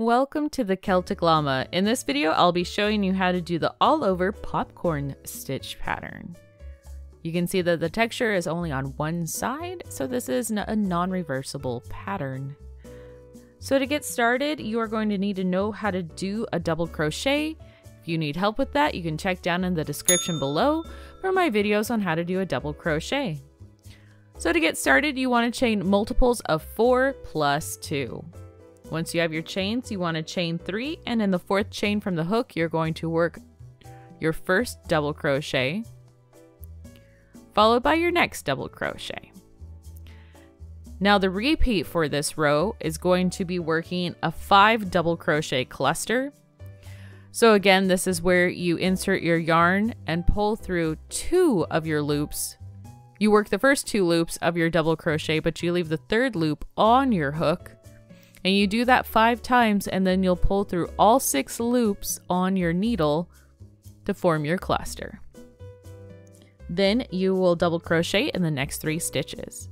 Welcome to the Celtic Llama. In this video, I'll be showing you how to do the all-over popcorn stitch pattern. You can see that the texture is only on one side, so this is a non-reversible pattern. So to get started, you are going to need to know how to do a double crochet. If you need help with that, you can check down in the description below for my videos on how to do a double crochet. So to get started, you want to chain multiples of 4 plus 2. Once you have your chains, you want to chain 3, and in the 4th chain from the hook, you're going to work your first double crochet, followed by your next double crochet. Now the repeat for this row is going to be working a 5 double crochet cluster. So again, this is where you insert your yarn and pull through 2 of your loops. You work the first 2 loops of your double crochet, but you leave the 3rd loop on your hook. And you do that 5 times, and then you'll pull through all 6 loops on your needle to form your cluster. Then you will double crochet in the next 3 stitches.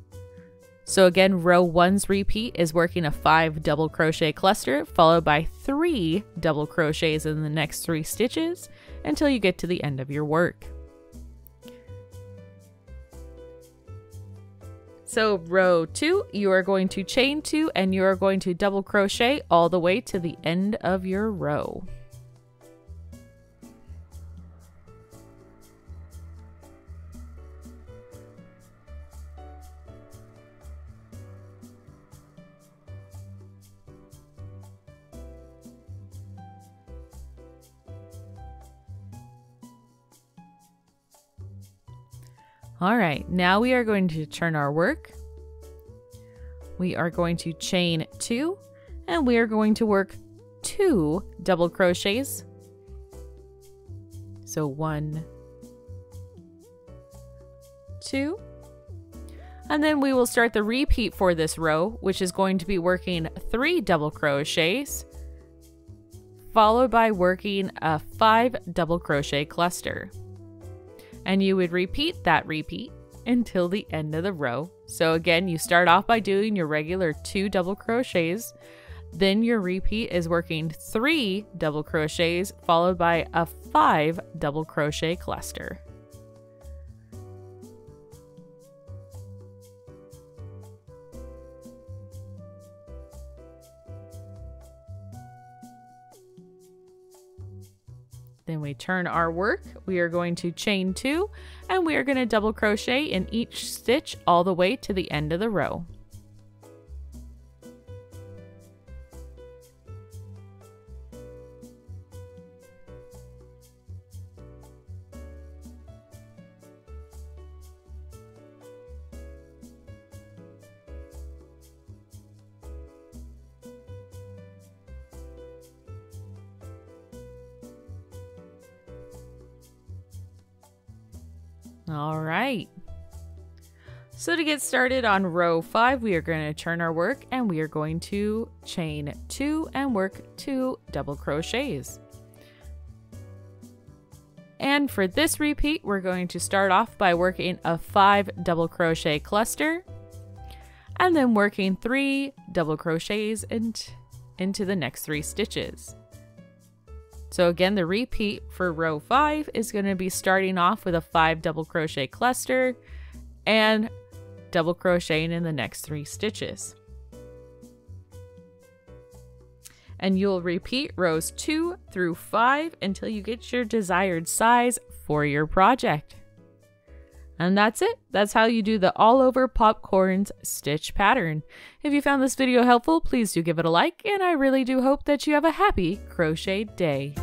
So again, row 1's repeat is working a 5 double crochet cluster, followed by 3 double crochets in the next 3 stitches until you get to the end of your work. So row 2, you are going to chain 2 and you are going to double crochet all the way to the end of your row. All right, now we are going to turn our work. We are going to chain 2 and we are going to work 2 double crochets. So 1, 2, and then we will start the repeat for this row, which is going to be working 3 double crochets, followed by working a 5 double crochet cluster. And you would repeat that repeat until the end of the row. So again, you start off by doing your regular 2 double crochets, then your repeat is working 3 double crochets followed by a 5 double crochet cluster. Then we turn our work, we are going to chain 2 and we are going to double crochet in each stitch all the way to the end of the row. All right. So to get started on row 5, we are going to turn our work and we are going to chain 2 and work 2 double crochets. And for this repeat, we're going to start off by working a 5 double crochet cluster and then working 3 double crochets into the next 3 stitches. So again, the repeat for row 5 is going to be starting off with a 5 double crochet cluster and double crocheting in the next 3 stitches. And you'll repeat rows 2 through 5 until you get your desired size for your project. And that's it. That's how you do the all-over popcorns stitch pattern. If you found this video helpful, please do give it a like, and I really do hope that you have a happy crochet day.